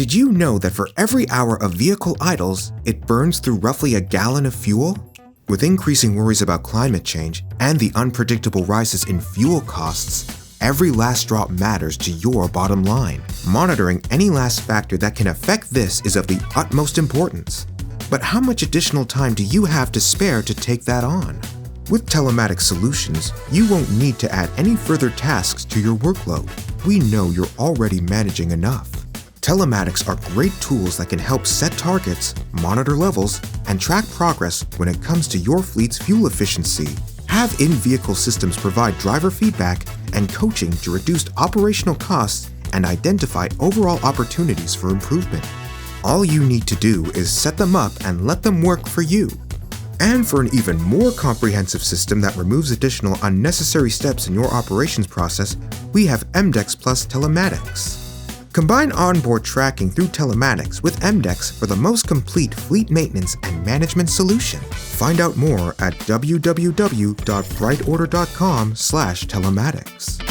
Did you know that for every hour a vehicle idles, it burns through roughly a gallon of fuel? With increasing worries about climate change and the unpredictable rises in fuel costs, every last drop matters to your bottom line. Monitoring any last factor that can affect this is of the utmost importance. But how much additional time do you have to spare to take that on? With Telematics Solutions, you won't need to add any further tasks to your workload. We know you're already managing enough. Telematics are great tools that can help set targets, monitor levels, and track progress when it comes to your fleet's fuel efficiency. Have in-vehicle systems provide driver feedback and coaching to reduce operational costs and identify overall opportunities for improvement. All you need to do is set them up and let them work for you. And for an even more comprehensive system that removes additional unnecessary steps in your operations process, we have EMDECS Plus Telematics. Combine onboard tracking through telematics with EMDECS for the most complete fleet maintenance and management solution. Find out more at www.brightorder.com/telematics.